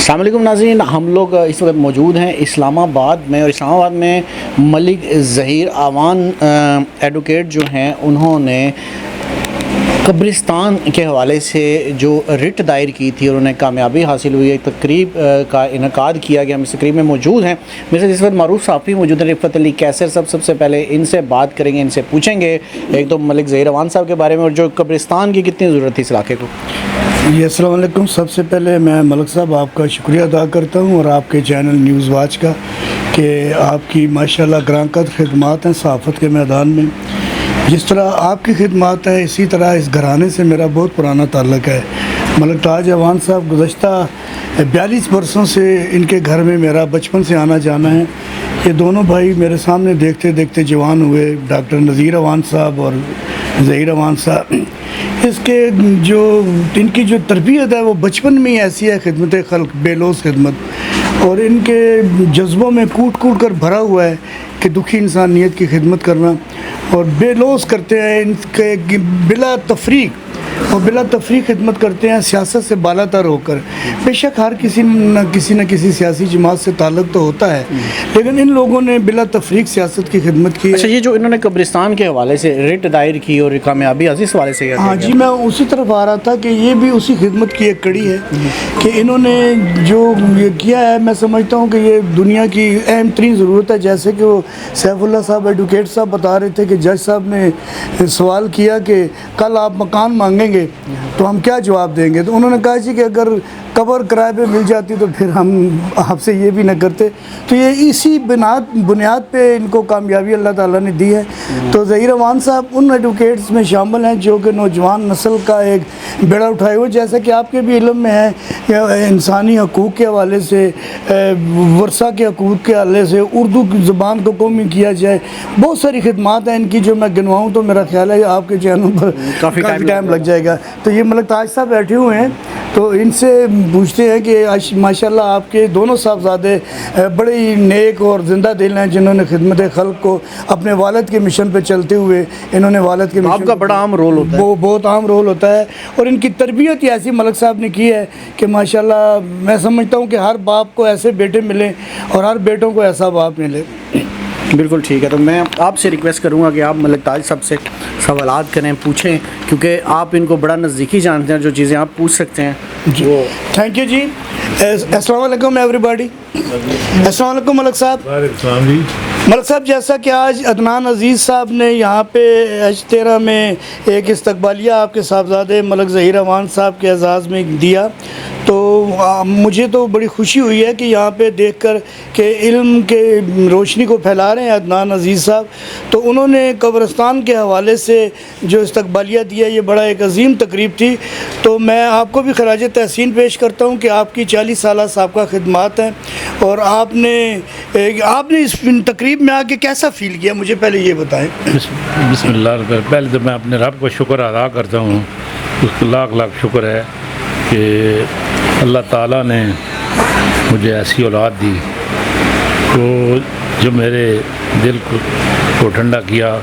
السلام علیکم ناظرین، ہم لوگ اس وقت موجود ہیں اسلام آباد میں، اور اسلام آباد میں ملک ظہیر اعوان ایڈوکیٹ جو ہیں انہوں نے قبرستان کے حوالے سے جو رٹ دائر کی تھی اور انہیں کامیابی حاصل ہوئی، ایک تقریب کا انعقاد کیا گیا۔ ہم اس تقریب میں موجود ہیں، میرے ساتھ اس وقت معروف صحافی موجود ہیں رفعت علی کیسر صاحب۔ سب سے پہلے ان سے بات کریں گے، ان سے پوچھیں گے ایک تو ملک ظہیر اعوان صاحب کے بارے میں اور جو قبرستان کی کتنی ضرورت تھی اس علاقے کو۔ جی السلام علیکم۔ سب سے پہلے میں ملک صاحب آپ کا شکریہ ادا کرتا ہوں اور آپ کے چینل نیوز واچ کا کہ آپ کی ماشاءاللہ گرانقدر خدمات ہیں صحافت کے میدان میں۔ جس طرح آپ کی خدمات ہیں اسی طرح اس گھرانے سے میرا بہت پرانا تعلق ہے۔ ملک تاج اعوان صاحب گزشتہ 42 برسوں سے ان کے گھر میں میرا بچپن سے آنا جانا ہے۔ یہ دونوں بھائی میرے سامنے دیکھتے دیکھتے جوان ہوئے، ڈاکٹر نذیر اعوان صاحب اور ظہیر اعوان صاحب۔ اس کے جو ان کی جو تربیت ہے وہ بچپن میں ہی ایسی ہے، خدمت خلق، بے لوث خدمت، اور ان کے جذبوں میں کوٹ کوٹ کر بھرا ہوا ہے کہ دکھی انسانیت کی خدمت کرنا، اور بے لوث کرتے ہیں ان کے بلا تفریق اور بلا تفریق خدمت کرتے ہیں، سیاست سے بالا تر ہو کر۔ بے شک ہر کسی نہ کسی سیاسی جماعت سے تعلق تو ہوتا ہے، لیکن ان لوگوں نے بلا تفریق سیاست کی خدمت کی ہے۔ اچھا، یہ جو انہوں نے قبرستان کے حوالے سے رٹ دائر کی اور کامیابی حاصل اس حوالے سے ہاں جی، میں اسی طرف آ رہا تھا کہ یہ بھی اسی خدمت کی ایک کڑی ہے کہ انہوں نے جو یہ کیا ہے، میں سمجھتا ہوں کہ یہ دنیا کی اہم ترین ضرورت ہے۔ جیسے کہ وہ سیف اللہ صاحب ایڈوکیٹ صاحب بتا رہے تھے کہ جج صاحب نے سوال کیا کہ کل آپ مکان مانگیں گے تو ہم کیا جواب دیں گے، تو انہوں نے کہا جی کہ اگر قبر کرائے پہ مل جاتی تو پھر ہم آپ سے یہ بھی نہ کرتے۔ تو یہ اسی بنیاد پہ ان کو کامیابی اللہ تعالیٰ نے دی ہے۔ تو ظہیر اعوان صاحب ان ایڈوکیٹس میں شامل ہیں جو کہ نوجوان نسل کا ایک بیڑا اٹھائے ہوئے، جیسا کہ آپ کے بھی علم میں ہے کہ انسانی حقوق کے حوالے سے، ورثہ کے حقوق کے حوالے سے، اردو کی زبان کو قومی کیا جائے، بہت ساری خدمات ہیں ان کی جو میں گنواؤں تو میرا خیال ہے آپ کے چینل پر کافی ٹائم لگ جائے گا۔ تو یہ ملک تاج صاحب بیٹھے ہوئے ہیں، تو ان سے پوچھتے ہیں کہ ماشاءاللہ آپ کے دونوں صاحبزادے بڑے ہی نیک اور زندہ دل ہیں جنہوں نے خدمت خلق کو اپنے والد کے مشن پہ چلتے ہوئے انہوں نے والد کے مشن، آپ کا بڑا عام رول ہوتا ہے، وہ بہت عام رول ہوتا ہے، اور ان کی تربیت ہی ایسی ملک صاحب نے کی ہے کہ ماشاءاللہ میں سمجھتا ہوں کہ ہر باپ کو ایسے بیٹے ملیں اور ہر بیٹوں کو ایسا باپ ملے۔ بالکل ٹھیک ہے۔ تو میں آپ سے ریکویسٹ کروں گا کہ آپ ملک تاج صاحب سے سوالات کریں، پوچھیں، کیونکہ آپ ان کو بڑا نزدیکی جانتے ہیں، جو چیزیں آپ پوچھ سکتے ہیں وہ۔ تھینک یو جی۔ السلام علیکم ایوری باڈی۔ السلام علیکم ملک صاحب۔ السلام جی۔ ملک صاحب، جیسا کہ آج عدنان عزیز صاحب نے یہاں پہ H13 میں ایک استقبالیہ آپ کے صاحبزادے ملک ظہیر اعوان صاحب کے اعزاز میں دیا، تو مجھے تو بڑی خوشی ہوئی ہے کہ یہاں پہ دیکھ کر کہ علم کے روشنی کو پھیلا رہے ہیں عدنان عزیز صاحب۔ تو انہوں نے قبرستان کے حوالے سے جو استقبالیہ دیا، یہ بڑا ایک عظیم تقریب تھی۔ تو میں آپ کو بھی خراج تحسین پیش کرتا ہوں کہ آپ کی 40 سالہ سابقہ خدمات ہیں، اور آپ نے اس تقریب میں آ کے کیسا فیل کیا، مجھے پہلے یہ بتائیں۔ بسم اللہ الرحمن الرحیم۔ پہلے تو میں اپنے رب کو شکر ادا کرتا ہوں، اس کو لاکھ لاکھ شکر ہے کہ اللہ تعالیٰ نے مجھے ایسی اولاد دی تو جو میرے دل کو ٹھنڈا کیا،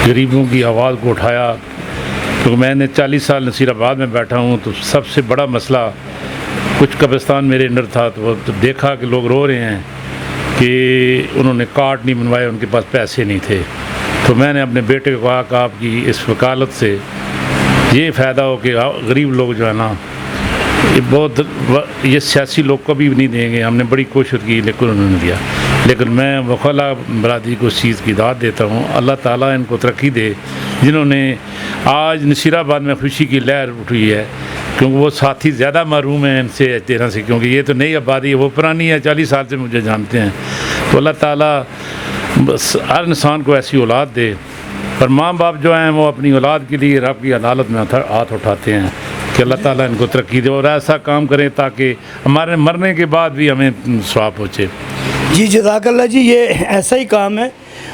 غریبوں کی آواز کو اٹھایا۔ کیونکہ میں نے 40 سال نصیر آباد میں بیٹھا ہوں، تو سب سے بڑا مسئلہ کچھ قبرستان میرے اندر تھا، تو دیکھا کہ لوگ رو رہے ہیں کہ انہوں نے کارڈ نہیں بنوائے، ان کے پاس پیسے نہیں تھے۔ تو میں نے اپنے بیٹے کو کہا کہ آپ کی اس وکالت سے یہ فائدہ ہو کہ غریب لوگ جو ہے نا، یہ سیاسی لوگ کبھی بھی نہیں دیں گے۔ ہم نے بڑی کوشش کی لیکن انہوں نے دیا۔ لیکن میں وکلا برادری کو اس چیز کی داد دیتا ہوں، اللہ تعالیٰ ان کو ترقی دے، جنہوں نے آج نصیر آباد میں خوشی کی لہر اٹھی ہے، کیونکہ وہ ساتھی زیادہ محروم ہیں ان سے H13 سے، کیونکہ یہ تو نئی آبادی ہے، وہ پرانی ہے، 40 سال سے مجھے جانتے ہیں۔ تو اللہ تعالیٰ بس ہر انسان کو ایسی اولاد دے، اور ماں باپ جو ہیں وہ اپنی اولاد کے لیے رب کی عدالت میں ہاتھ اٹھاتے ہیں کہ اللہ تعالیٰ ان کو ترقی دے، اور ایسا کام کریں تاکہ ہمارے مرنے کے بعد بھی ہمیں ثواب پہنچے۔ جی جزاک اللہ جی، یہ ایسا ہی کام ہے۔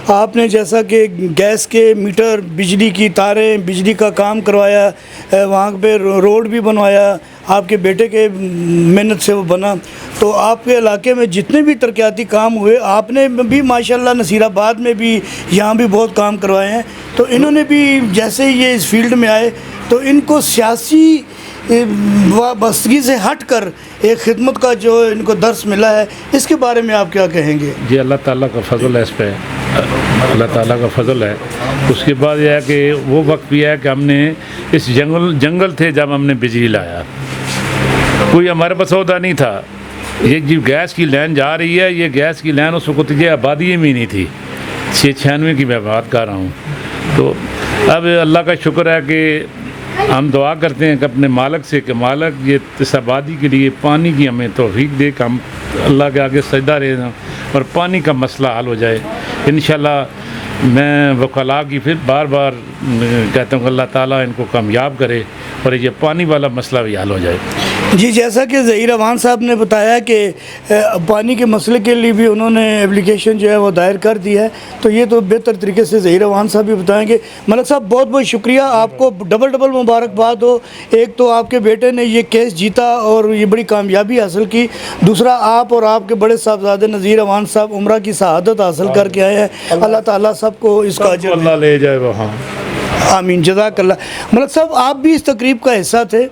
آپ نے جیسا کہ گیس کے میٹر، بجلی کی تاریں، بجلی کا کام کروایا، وہاں پہ روڈ بھی بنوایا، آپ کے بیٹے کے محنت سے وہ بنا۔ تو آپ کے علاقے میں جتنے بھی ترقیاتی کام ہوئے، آپ نے بھی ماشاءاللہ نصیر آباد میں بھی، یہاں بھی بہت کام کروائے ہیں۔ تو انہوں نے بھی جیسے یہ اس فیلڈ میں آئے تو ان کو سیاسی وابستگی سے ہٹ کر ایک خدمت کا جو ان کو درس ملا ہے، اس کے بارے میں آپ کیا کہیں گے؟ جی اللہ تعالیٰ کا فضل ہے اس پہ، اللہ تعالیٰ کا فضل ہے۔ اس کے بعد یہ ہے کہ وہ وقت بھی ہے کہ ہم نے اس جنگل تھے جب ہم نے بجلی لایا، کوئی ہمارے پاس عہدہ نہیں تھا۔ یہ جو گیس کی لائن جا رہی ہے، یہ گیس کی لائن اس وقت یہ آبادی میں نہیں تھی، 96 کی میں بات کر رہا ہوں۔ تو اب اللہ کا شکر ہے کہ ہم دعا کرتے ہیں کہ اپنے مالک سے کہ مالک یہ اس آبادی کے لیے پانی کی ہمیں توفیق دے کہ ہم اللہ کے آگے سجدہ رہے اور پانی کا مسئلہ حل ہو جائے انشاءاللہ۔ میں وکلاء کی پھر بار بار کہتا ہوں کہ اللہ تعالیٰ ان کو کامیاب کرے اور یہ پانی والا مسئلہ بھی حل ہو جائے۔ جی جیسا کہ ظہیر اوان صاحب نے بتایا کہ پانی کے مسئلے کے لیے بھی انہوں نے اپلیکیشن جو ہے وہ دائر کر دی ہے، تو یہ تو بہتر طریقے سے ظہیر اوان صاحب بھی بتائیں گے۔ ملک صاحب بہت بہت شکریہ، آپ کو ڈبل مبارکباد ہو۔ ایک تو آپ کے بیٹے نے یہ کیس جیتا اور یہ بڑی کامیابی حاصل کی، دوسرا آپ اور آپ کے بڑے صاحبزادے نذیر اوان صاحب عمرہ کی شہادت حاصل کر کے آئے ہیں۔ اللہ تعالیٰ سب کو اس کا اجر اللہ لے جائے وہاں، آمین، جزاک اللہ۔ ملک صاحب آپ بھی اس تقریب کا حصہ تھے،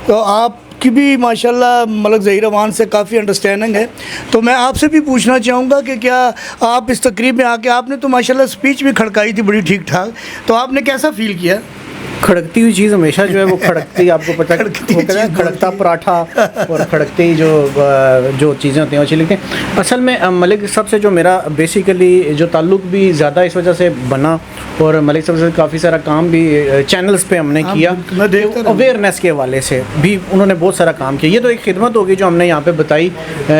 تو آپ کی بھی ماشاءاللہ ملک ظہیر اوان سے کافی انڈرسٹینڈنگ ہے، تو میں آپ سے بھی پوچھنا چاہوں گا کہ کیا آپ اس تقریب میں آ کے، آپ نے تو ماشاءاللہ اسپیچ بھی کھڑکائی تھی بڑی ٹھیک ٹھاک، تو آپ نے کیسا فیل کیا؟ کھڑکتی ہوئی چیز ہمیشہ جو ہے وہ کھڑکتی، آپ کو پتہ ہے کھڑکتا پراٹھا اور کھڑکتی جو چیزیں ہوتی ہیں وہ اچھی لگتی ہیں۔ اصل میں ملک صاحب سے جو میرا بیسیکلی جو تعلق بھی زیادہ اس وجہ سے بنا، اور ملک صاحب سے کافی سارا کام بھی چینلز پہ ہم نے کیا، اویئرنیس کے حوالے سے بھی انہوں نے بہت سارا کام کیا۔ یہ تو ایک خدمت ہوگی جو ہم نے یہاں پہ بتائی،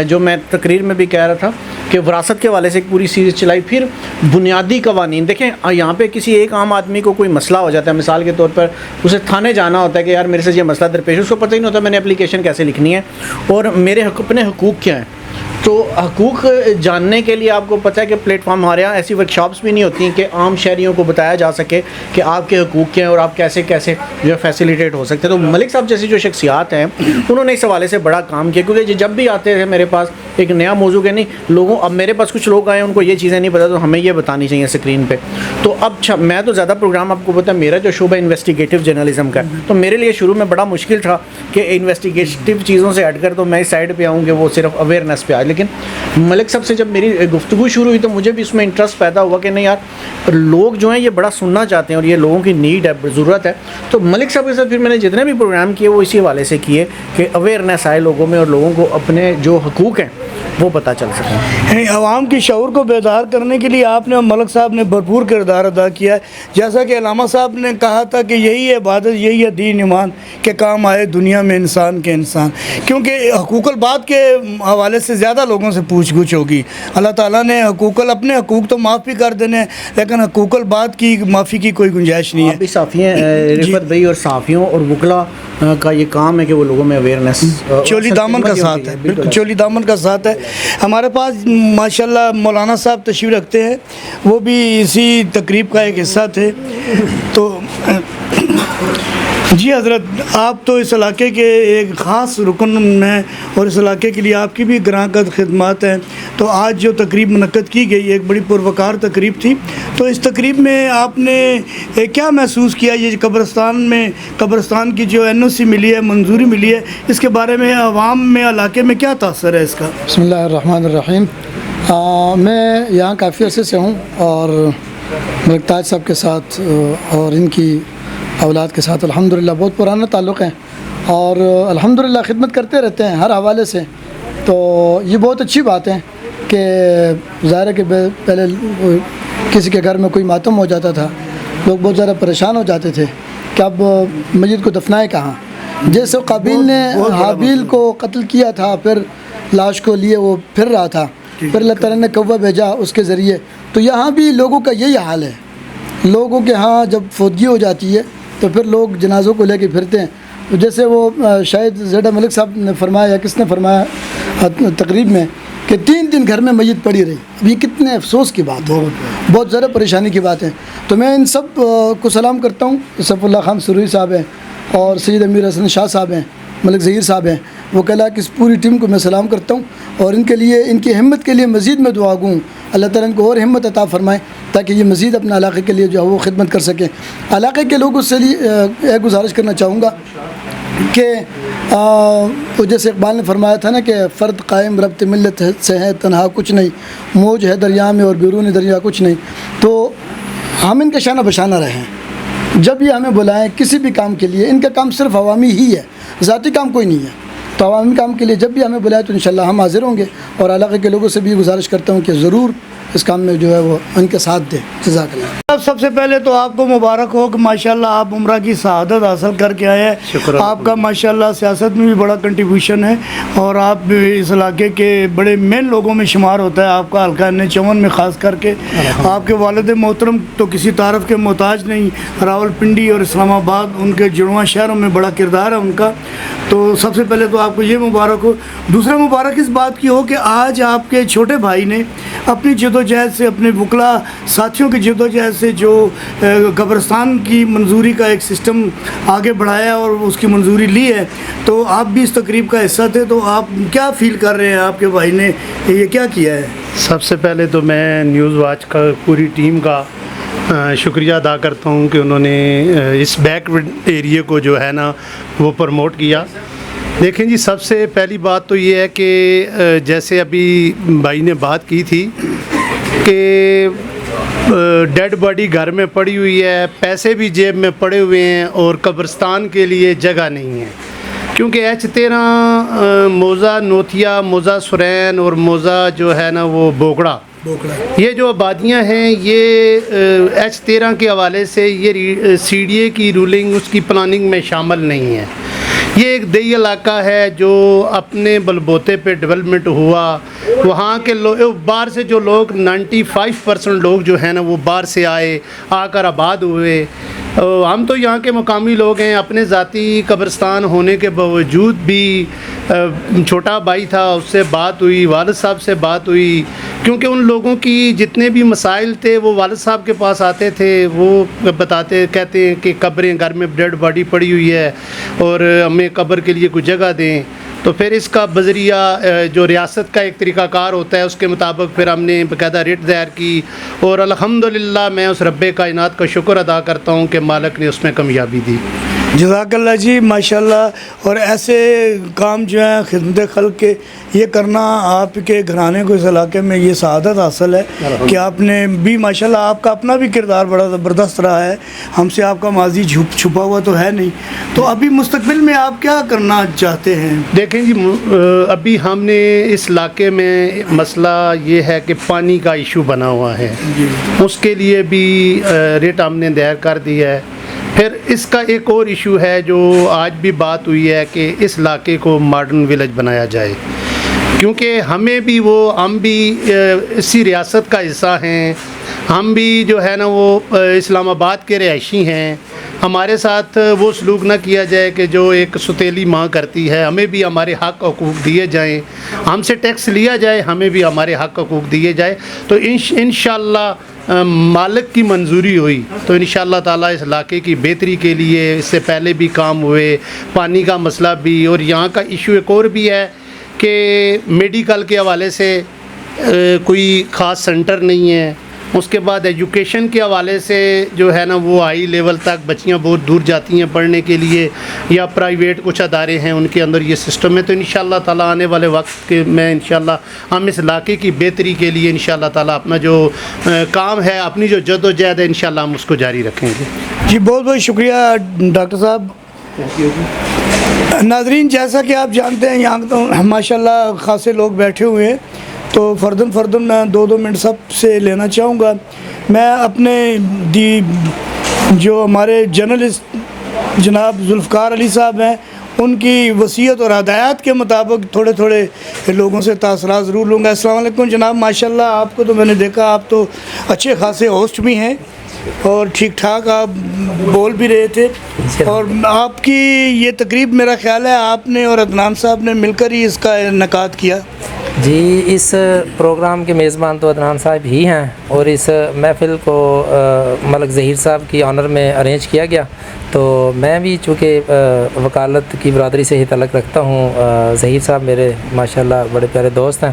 جو میں تقریر میں بھی کہہ رہا تھا کہ وراثت کے حوالے سے ایک پوری سیریز چلائی۔ پھر بنیادی قوانین دیکھیں، یہاں پہ کسی ایک عام آدمی کو کوئی مسئلہ ہو جاتا ہے، مثال کے طور پر اسے تھانے جانا ہوتا ہے کہ یار میرے سے یہ مسئلہ درپیش ہے، اس کو پتہ ہی نہیں ہوتا میں نے اپلیکیشن کیسے لکھنی ہے اور میرے اپنے حقوق کیا ہیں۔ تو حقوق جاننے کے لیے آپ کو پتہ ہے کہ پلیٹ فارم ہمارے یہاں ایسی ورکشاپس بھی نہیں ہوتی ہیں کہ عام شہریوں کو بتایا جا سکے کہ آپ کے حقوق کیا ہیں اور آپ کیسے کیسے جو ہے فیسیلیٹیٹ ہو سکتے ہیں۔ تو ملک صاحب جیسی جو شخصیات ہیں انہوں نے اس حوالے سے بڑا کام کیا، کیونکہ جب بھی آتے ہیں میرے پاس ایک نیا موضوع کہ نہیں لوگوں، اب میرے پاس کچھ لوگ آئے ہیں ان کو یہ چیزیں نہیں پتہ، تو ہمیں یہ بتانی چاہیے اسکرین پہ۔ تو اب میں تو زیادہ پروگرام آپ کو پتہ ہے میرا جو شعبہ انویسٹیگیٹو جرنلزم کا ہے، تو میرے لیے شروع میں بڑا مشکل تھا کہ انویسٹیگیٹو چیزوں سے ہٹ کر تو میں اس سائڈ پہ آؤں کہ وہ صرف اویئرنیس پہ آئے۔ لیکن ملک صاحب سے جب میری گفتگو شروع ہوئی تو مجھے بھی اس میں انٹرسٹ پیدا ہوا کہ نہیں یار لوگ جو ہیں یہ بڑا سننا چاہتے ہیں اور یہ لوگوں کی نیڈ ہے، ضرورت ہے۔ تو ملک صاحب کے ساتھ پھر میں نے جتنے بھی پروگرام کیے وہ اسی حوالے سے کیے کہ اویئرنیس آئے لوگوں میں اور لوگوں کو اپنے جو حقوق ہیں وہ پتہ چل سکیں۔ عوام کی شعور کو بیدار کرنے کے لیے آپ نے ملک صاحب نے بھرپور کردار ادا کیا ہے، جیسا کہ علامہ صاحب نے کہا تھا کہ یہی ہے عبادت، یہی ہے دین ایمان کہ کام آئے دنیا میں انسان کے انسان، کیونکہ حقوق البات کے حوالے سے زیادہ لوگوں سے پوچھ گچھ ہوگی۔ اللہ تعالیٰ نے اپنے حقوق تو معاف بھی کر دینے ہیں، لیکن حقوق البات کی معافی کی کوئی گنجائش نہیں ہے۔ آپ بھی صحافی ہیں رفعت بھائی، اور صحافیوں اور وکلا کا یہ کام ہے کہ وہ لوگوں میں اویئرنیس چولی دامن کا ساتھ ہے، بالکل چولی دامن کا ساتھ ہے۔ ہمارے پاس ماشاءاللہ مولانا صاحب تشریف رکھتے ہیں، وہ بھی اسی تقریب کا ایک حصہ تھے۔ تو جی حضرت، آپ تو اس علاقے کے ایک خاص رکن ہیں اور اس علاقے کے لیے آپ کی بھی گراں قدر خدمات ہیں، تو آج جو تقریب منعقد کی گئی ایک بڑی پروقار تقریب تھی، تو اس تقریب میں آپ نے کیا محسوس کیا؟ یہ قبرستان کی جو NOC ملی ہے، منظوری ملی ہے، اس کے بارے میں عوام میں علاقے میں کیا تاثر ہے اس کا؟ بسم اللہ الرحمن الرحیم۔ میں یہاں کافی عرصے سے ہوں اور ملک تاج صاحب کے ساتھ اور ان کی اولاد کے ساتھ الحمدللہ بہت پرانا تعلق ہے اور الحمدللہ خدمت کرتے رہتے ہیں ہر حوالے سے۔ تو یہ بہت اچھی بات ہے کہ ظاہر ہے کہ پہلے کسی کے گھر میں کوئی ماتم ہو جاتا تھا، لوگ بہت زیادہ پریشان ہو جاتے تھے کہ اب میت کو دفنائے کہاں۔ جیسے قابیل نے حابیل کو قتل کیا تھا، پھر لاش کو لیے وہ پھر رہا تھا، پھر اللہ تعالیٰ نے کوہ بھیجا اس کے ذریعے، تو یہاں بھی لوگوں کا یہی حال ہے۔ لوگوں کے ہاں جب فوتگی ہو جاتی ہے تو پھر لوگ جنازوں کو لے کے پھرتے ہیں۔ جیسے وہ شاید زیڈہ ملک صاحب نے فرمایا یا کس نے فرمایا تقریب میں کہ 3 دن گھر میں میت پڑی رہی۔ اب یہ کتنے افسوس کی بات ہے، بہت زیادہ پریشانی کی بات ہے۔ تو میں ان سب کو سلام کرتا ہوں، سیف اللہ خان سروری صاحب ہیں اور سید امیر حسن شاہ صاحب ہیں، ملک ظہیر صاحب ہیں، وکلاء کی اس پوری ٹیم کو میں سلام کرتا ہوں اور ان کے لیے، ان کی ہمت کے لیے مزید میں دعا گوں اللہ تعالیٰ ان کو اور ہمت عطا فرمائے تاکہ یہ مزید اپنے علاقے کے لیے جو ہے وہ خدمت کر سکیں۔ علاقے کے لوگوں سے ایک گزارش کرنا چاہوں گا کہ وہ جیسے اقبال نے فرمایا تھا نا کہ فرد قائم ربط ملت سے ہے تنہا کچھ نہیں، موج ہے دریا میں اور بیرون دریا کچھ نہیں. تو ہم ان کے شانہ بشانہ رہے ہیں. جب یہ ہمیں بلائیں کسی بھی کام کے لیے، ان کا کام صرف عوامی ہی ہے، ذاتی کام کوئی نہیں ہے. تو عوامی کام کے لیے جب بھی ہمیں بلائیں تو انشاءاللہ ہم حاضر ہوں گے. اور علاقے کے لوگوں سے بھی گزارش کرتا ہوں کہ ضرور اس کام میں جو ہے وہ ان کے ساتھ دیں. جزاک اللہ. سب سے پہلے تو آپ کو مبارک ہو کہ ماشاءاللہ آپ عمرہ کی سعادت حاصل کر کے آئے ہیں. آپ کا ماشاءاللہ سیاست میں بھی بڑا کنٹریبیوشن ہے اور آپ اس علاقے کے بڑے مین لوگوں میں شمار ہوتا ہے. آپ کا حلقہ N54 میں خاص کر کے آپ کے والد محترم تو کسی تعارف کے محتاج نہیں. راولپنڈی اور اسلام آباد ان کے جڑواں شہروں میں بڑا کردار ہے ان کا. تو سب سے پہلے تو آپ کو یہ مبارک ہو. دوسرا مبارک اس بات کی ہو کہ آج آپ کے چھوٹے بھائی نے اپنی جدوجہد سے، اپنے وکلا ساتھیوں کی جدوجہد سے جو قبرستان کی منظوری کا ایک سسٹم آگے بڑھایا اور اس کی منظوری لی ہے. تو آپ بھی اس تقریب کا حصہ تھے. تو آپ کیا فیل کر رہے ہیں آپ کے بھائی نے یہ کیا کیا ہے؟ سب سے پہلے تو میں نیوز واچ کا پوری ٹیم کا شکریہ ادا کرتا ہوں کہ انہوں نے اس بیک ایریے کو جو ہے نا وہ پروموٹ کیا. دیکھیں جی، سب سے پہلی بات تو یہ ہے کہ جیسے ابھی بھائی نے بات کی تھی کہ ڈیڈ باڈی گھر میں پڑی ہوئی ہے، پیسے بھی جیب میں پڑے ہوئے ہیں اور قبرستان کے لیے جگہ نہیں ہے. کیونکہ H13 موزہ نوتھیا، موزہ سرین اور موزہ جو ہے نا وہ بوگڑا، یہ جو آبادیاں ہیں یہ H13 کے حوالے سے یہ CDA کی رولنگ اس کی پلاننگ میں شامل نہیں ہے. یہ ایک دیہی علاقہ ہے جو اپنے بلبوتے پہ ڈیولپمنٹ ہوا. وہاں کے باہر سے جو لوگ 95% لوگ جو ہیں نا وہ باہر سے آئے، آ کر آباد ہوئے. ہم تو یہاں کے مقامی لوگ ہیں. اپنے ذاتی قبرستان ہونے کے باوجود بھی چھوٹا بھائی تھا، اس سے بات ہوئی، والد صاحب سے بات ہوئی. کیونکہ ان لوگوں کی جتنے بھی مسائل تھے وہ والد صاحب کے پاس آتے تھے. وہ کہتے ہیں کہ قبریں گھر میں ڈیڈ باڈی پڑی ہوئی ہے اور ہمیں قبر کے لیے کوئی جگہ دیں. تو پھر اس کا بذریعہ جو ریاست کا ایک طریقہ کار ہوتا ہے اس کے مطابق پھر ہم نے باقاعدہ ریٹ دائر کی. اور الحمدللہ میں اس رب کائنات کا شکر ادا کرتا ہوں کہ مالک نے اس میں کامیابی دی. جزاک اللہ جی، ماشاءاللہ. اور ایسے کام جو ہیں خدمت خلق کے یہ کرنا آپ کے گھرانے کو اس علاقے میں یہ سعادت حاصل ہے کہ آپ نے بھی ماشاءاللہ آپ کا اپنا بھی کردار بڑا زبردست رہا ہے. ہم سے آپ کا ماضی چھپا ہوا تو ہے نہیں. تو ابھی مستقبل میں آپ کیا کرنا چاہتے ہیں؟ دیکھیں جی، ابھی ہم نے اس علاقے میں مسئلہ یہ ہے کہ پانی کا ایشو بنا ہوا ہے. اس کے لیے بھی ریٹ ہم نے دائر کر دیا ہے. پھر اس کا ایک اور ایشو ہے جو آج بھی بات ہوئی ہے کہ اس علاقے کو ماڈرن ویلیج بنایا جائے. کیونکہ ہم بھی اسی ریاست کا حصہ ہیں. ہم بھی جو ہے نا وہ اسلام آباد کے رہائشی ہیں. ہمارے ساتھ وہ سلوک نہ کیا جائے کہ جو ایک ستیلی ماں کرتی ہے. ہمیں بھی ہمارے حق حقوق دیے جائیں. ہم سے ٹیکس لیا جائے، ہمیں بھی ہمارے حق حقوق دیے جائے. تو انشاءاللہ مالک کی منظوری ہوئی تو انشاءاللہ تعالیٰ اس علاقے کی بہتری کے لیے اس سے پہلے بھی کام ہوئے. پانی کا مسئلہ بھی، اور یہاں کا ایشو ایک اور بھی ہے کہ میڈیکل کے حوالے سے کوئی خاص سینٹر نہیں ہے. اس کے بعد ایجوکیشن کے حوالے سے جو ہے نا وہ ہائی لیول تک بچیاں بہت دور جاتی ہیں پڑھنے کے لیے، یا پرائیویٹ کچھ ادارے ہیں ان کے اندر یہ سسٹم ہے. تو انشاءاللہ تعالیٰ آنے والے وقت کے میں انشاءاللہ ہم اس علاقے کی بہتری کے لیے انشاءاللہ تعالیٰ اپنا جو کام ہے، اپنی جو جد و جہد ہے انشاءاللہ ہم اس کو جاری رکھیں گے. جی بہت بہت شکریہ ڈاکٹر صاحب. ناظرین، جیسا کہ آپ جانتے ہیں یہاں تو ماشاءاللہ خاصے لوگ بیٹھے ہوئے ہیں. تو فردن میں 2 منٹ سب سے لینا چاہوں گا. میں اپنے جو ہمارے جرنلسٹ جناب ذوالفقار علی صاحب ہیں ان کی وصیت اور ہدایات کے مطابق تھوڑے لوگوں سے تاثرات ضرور لوں گا. السلام علیکم جناب. ماشاءاللہ آپ کو تو میں نے دیکھا آپ تو اچھے خاصے ہوسٹ بھی ہیں اور ٹھیک ٹھاک آپ بول بھی رہے تھے. اور آپ کی یہ تقریب میرا خیال ہے آپ نے اور عدنان صاحب نے مل کر ہی اس کا انعقاد کیا. جی اس پروگرام کے میزبان تو عدنان صاحب ہی ہیں، اور اس محفل کو ملک ظہیر صاحب کی آنر میں ارینج کیا گیا، تو میں بھی چونکہ وکالت کی برادری سے ہی تعلق رکھتا ہوں، ظہیر صاحب میرے ماشاءاللہ بڑے پیارے دوست ہیں،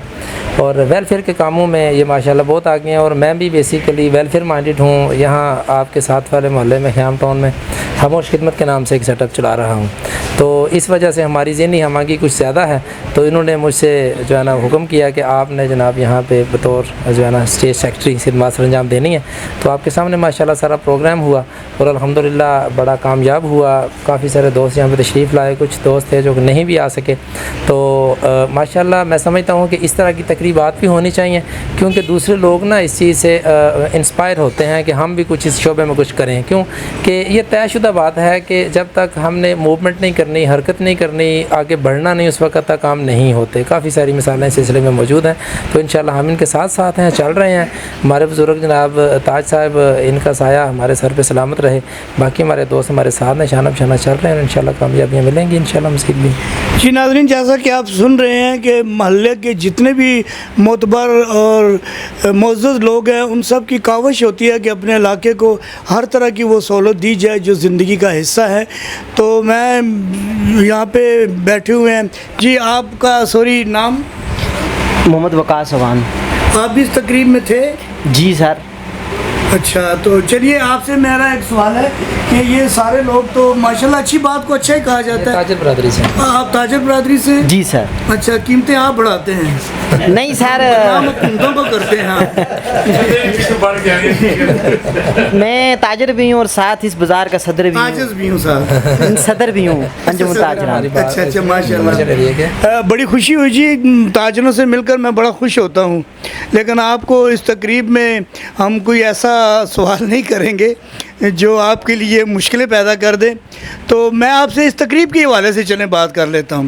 اور ویلفیئر کے کاموں میں یہ ماشاءاللہ بہت آگے ہیں، اور میں بھی بیسیکلی ویلفیئر مائنڈڈ ہوں۔ یہاں آپ کے ساتھ والے محلے میں خیام ٹاؤن میں خاموش خدمت کے نام سے ایک سیٹ اپ چلا رہا ہوں، تو اس وجہ سے ہماری ذہنی ہمانگی کچھ زیادہ ہے، تو انہوں نے مجھ سے جو ہے نا حکم کیا کہ آپ نے جناب یہاں پہ بطور جو ہے نا اسٹیٹ سیکرٹری خدمات سر انجام دینی ہے، تو آپ کے سامنے ماشاءاللہ سارا پروگرام ہوا اور الحمدللہ بڑا کامیاب ہوا۔ کافی سارے دوست یہاں پہ تشریف لائے، کچھ دوست تھے جو نہیں بھی آ سکے، تو ماشاءاللہ میں سمجھتا ہوں کہ اس طرح کی تقریبات بھی ہونی چاہیے، کیونکہ دوسرے لوگ نا اس چیز سے انسپائر ہوتے ہیں کہ ہم بھی کچھ اس شعبے میں کچھ کریں، کیوں کہ یہ طے شدہ بات ہے کہ جب تک ہم نے موومنٹ نہیں کرنی، حرکت نہیں کرنی، آگے بڑھنا نہیں، اس وقت تک کام نہیں ہوتے۔ کافی ساری مثالیں اس سلسلے میں موجود ہیں، تو انشاءاللہ ہم ان کے ساتھ ساتھ ہیں، چل رہے ہیں۔ ہمارے بزرگ جناب تاج صاحب، ان کا سایہ ہمارے سر پہ سلامت رہے، باقی ہمارے دوست ہمارے ساتھ ہیں، شانہ بشانہ چل رہے ہیں، انشاءاللہ کامیابیاں ملیں گی انشاءاللہ مزید بھی۔ جی ناظرین، جیسا کہ آپ سن رہے ہیں کہ محلے کے جتنے بھی معتبر اور معزز لوگ ہیں، ان سب کی کاوش ہوتی ہے کہ اپنے علاقے کو ہر طرح کی وہ سہولت دی جائے جو زندگی کا حصہ ہے۔ تو میں یہاں پہ بیٹھے ہوئے ہیں، جی آپ کا سوری نام؟ محمد وقاص عوان۔ آپ بھی اس تقریب میں تھے؟ جی سر۔ اچھا، تو چلیے آپ سے میرا ایک سوال ہے کہ یہ سارے لوگ تو ماشاءاللہ اچھی بات کو اچھا ہی کہا جاتا ہے۔ تاجر برادری سے۔ آپ تاجر برادری سے؟ جی سر۔ اچھا، قیمتیں آپ بڑھاتے ہیں؟ نہیں سر، ہم قیمتوں کو کرتے ہیں ہاں۔ میں تاجر بھی ہوں اور ساتھ اس بازار کا صدر بھی عاجز بھی ہوں صاحب، ہوں، صدر بھی ہوں انجم التاجران۔ اچھا اچھا، ماشاءاللہ، بڑی خوشی ہوئی جی، تاجروں سے مل کر میں بڑا خوش ہوتا ہوں، لیکن آپ کو اس تقریب میں ہم کوئی ایسا سوال نہیں کریں گے جو آپ کے لیے مشکلیں پیدا کر دیں، تو میں آپ سے اس تقریب کے حوالے سے چلیں بات کر لیتا ہوں۔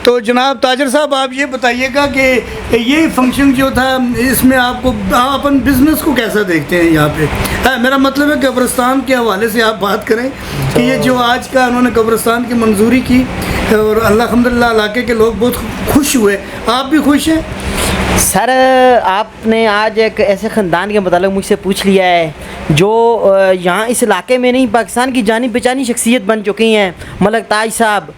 تو جناب تاجر صاحب، آپ یہ بتائیے گا کہ یہ فنکشن جو تھا، اس میں آپ اپن بزنس کو کیسا دیکھتے ہیں یہاں پہ؟ میرا مطلب ہے قبرستان کے حوالے سے آپ بات کریں کہ یہ جو آج کا انہوں نے قبرستان کی منظوری کی اور الحمدللہ علاقے کے لوگ بہت خوش ہوئے، آپ بھی خوش ہیں؟ سر، آپ نے آج ایک ایسے خاندان کے متعلق مجھ سے پوچھ لیا ہے جو یہاں اس علاقے میں نہیں پاکستان کی جانی پہچانی شخصیت بن چکی ہیں۔ ملک تاج صاحب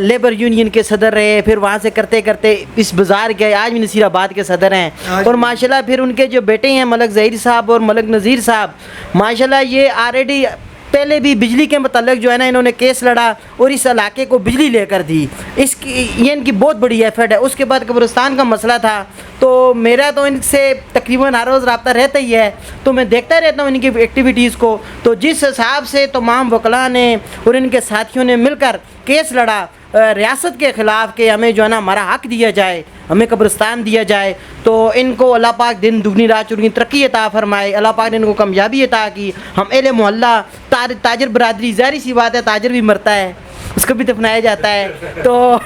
لیبر یونین کے صدر رہے، پھر وہاں سے کرتے کرتے اس بازار کے آج بھی نصیر آباد کے صدر ہیں، اور ماشاءاللہ پھر ان کے جو بیٹے ہیں ملک ظہیر صاحب اور ملک نذیر صاحب، ماشاءاللہ یہ آلریڈی پہلے بھی بجلی کے متعلق جو ہے نا انہوں نے کیس لڑا اور اس علاقے کو بجلی لے کر دی، اس کی یہ ان کی بہت بڑی ایفرٹ ہے۔ اس کے بعد قبرستان کا مسئلہ تھا، تو میرا تو ان سے تقریباً ہر روز رابطہ رہتا ہی ہے، تو میں دیکھتا رہتا ہوں ان کی ایکٹیویٹیز کو، تو جس حساب سے تمام وکلاء نے اور ان کے ساتھیوں نے مل کر کیس لڑا ریاست کے خلاف کہ ہمیں جو ہے نا ہمارا حق دیا جائے، ہمیں قبرستان دیا جائے، تو ان کو اللہ پاک دن دگنی رات چگنی ترقی عطا فرمائے، اللہ پاک نے ان کو کامیابی عطا کی۔ ہم اہل محلہ تاجر برادری، ظاہری سی بات ہے تاجر بھی مرتا ہے، اس کو بھی دفنایا جاتا ہے، تو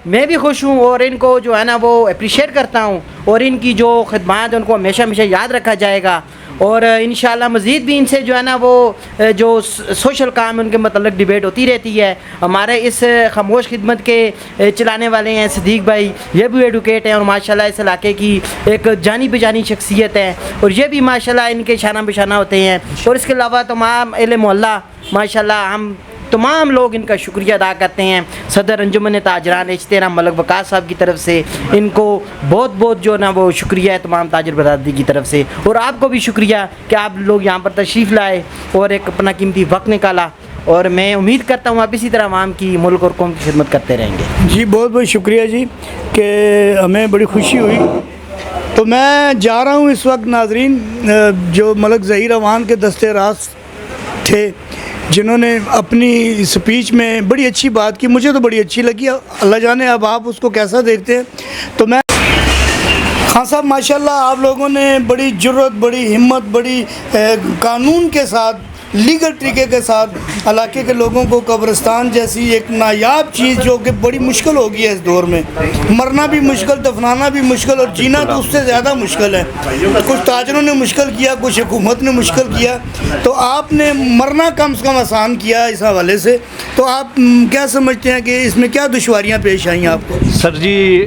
میں بھی خوش ہوں اور ان کو جو ہے نا وہ اپریشیٹ کرتا ہوں، اور ان کی جو خدمات ان کو ہمیشہ ہمیشہ یاد رکھا جائے گا، اور انشاءاللہ مزید بھی ان سے جو ہے نا وہ جو سوشل کام ان کے متعلق ڈیبیٹ ہوتی رہتی ہے۔ ہمارے اس خاموش خدمت کے چلانے والے ہیں صدیق بھائی، یہ بھی ایڈوکیٹ ہیں اور ماشاءاللہ اس علاقے کی ایک جانی بجانی شخصیت ہے، اور یہ بھی ماشاءاللہ ان کے شانہ بشانہ ہوتے ہیں، اور اس کے علاوہ تمام اہل محلہ ماشاءاللہ ہم تمام لوگ ان کا شکریہ ادا کرتے ہیں۔ صدر انجمن تاجران اجتماع ملک وقاص صاحب کی طرف سے ان کو بہت بہت جو نا وہ شکریہ ہے تمام تاجر برادری کی طرف سے، اور آپ کو بھی شکریہ کہ آپ لوگ یہاں پر تشریف لائے اور ایک اپنا قیمتی وقت نکالا، اور میں امید کرتا ہوں آپ اسی طرح عوام کی، ملک اور قوم کی خدمت کرتے رہیں گے۔ جی بہت بہت شکریہ جی، کہ ہمیں بڑی خوشی ہوئی۔ تو میں جا رہا ہوں اس وقت ناظرین، جو ملک ظہیر عوان کے دستے راست تھے جنہوں نے اپنی سپیچ میں بڑی اچھی بات کی، مجھے تو بڑی اچھی لگی، اللہ جانے اب آپ اس کو کیسا دیکھتے ہیں۔ تو میں خان صاحب ماشاءاللہ آپ لوگوں نے بڑی جرت، بڑی ہمت، بڑی قانون کے ساتھ، لیگل طریقے کے ساتھ علاقے کے لوگوں کو قبرستان جیسی ایک نایاب چیز جو کہ بڑی مشکل ہو گئی ہے اس دور میں، مرنا بھی مشکل، دفنانا بھی مشکل، اور جینا تو اس سے زیادہ مشکل ہے۔ کچھ تاجروں نے مشکل کیا، کچھ حکومت نے مشکل کیا، تو آپ نے مرنا کم سے کم آسان کیا اس حوالے سے۔ تو آپ کیا سمجھتے ہیں کہ اس میں کیا دشواریاں پیش آئیں آپ کو؟ سر جی،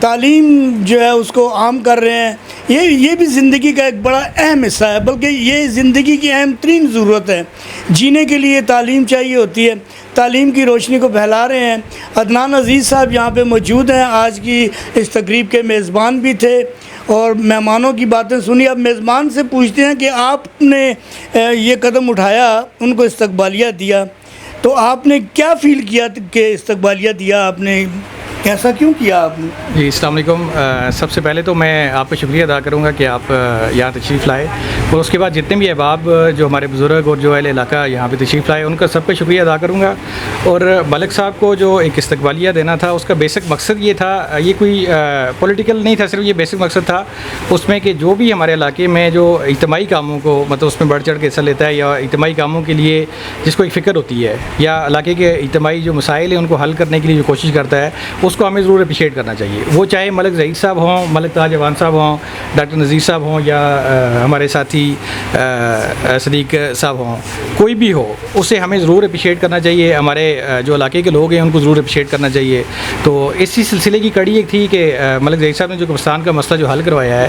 تعلیم جو ہے اس کو عام کر رہے ہیں. یہ بھی زندگی کا ایک بڑا اہم حصہ ہے، بلکہ یہ زندگی کی اہم ترین ضرورت ہے. جینے کے لیے تعلیم چاہیے ہوتی ہے. تعلیم کی روشنی کو پھیلا رہے ہیں. عدنان عزیز صاحب یہاں پہ موجود ہیں، آج کی اس تقریب کے میزبان بھی تھے اور مہمانوں کی باتیں سنی. اب میزبان سے پوچھتے ہیں کہ آپ نے یہ قدم اٹھایا، ان کو استقبالیہ دیا، تو آپ نے کیا فیل کیا کہ استقبالیہ دیا آپ نے؟ ایسا کیوں کیا آپ نے؟ جی السلام علیکم. سب سے پہلے تو میں آپ کا شکریہ ادا کروں گا کہ آپ یہاں تشریف لائے، اور اس کے بعد جتنے بھی احباب جو ہمارے بزرگ اور جو اہل علاقہ یہاں پہ تشریف لائے ان کا سب کا شکریہ ادا کروں گا. اور ملک صاحب کو جو ایک استقبالیہ دینا تھا اس کا بیسک مقصد یہ تھا، یہ کوئی پولیٹیکل نہیں تھا، صرف یہ بیسک مقصد تھا اس میں کہ جو بھی ہمارے علاقے میں جو اجتماعی کاموں کو مطلب اس میں بڑھ چڑھ کے حصہ لیتا ہے یا اجتماعی کاموں کے لیے جس کو ایک فکر ہوتی ہے یا علاقے کے اجتماعی جو مسائل ہیں ان کو حل کرنے کے لیے جو کوشش کرتا ہے اس کو ہمیں ضرور اپریشیٹ کرنا چاہیے. وہ چاہے ملک ظہیر صاحب ہوں، ملک تاج اعوان صاحب ہوں، ڈاکٹر نذیر صاحب ہوں یا ہمارے ساتھی صدیق صاحب ہوں، کوئی بھی ہو اسے ہمیں ضرور اپریشیٹ کرنا چاہیے. ہمارے جو علاقے کے لوگ ہیں ان کو ضرور اپریشیٹ کرنا چاہیے. تو اسی سلسلے کی کڑی ایک تھی کہ ملک ظہیر صاحب نے جو قبرستان کا مسئلہ جو حل کروایا ہے،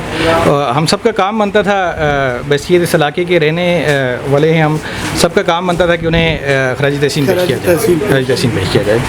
ہم سب کا کام بنتا تھا، بحیثیت اس علاقے کے رہنے والے ہیں ہم، سب کا کام بنتا تھا کہ انہیں خراج تحسین پیش کیا جائے.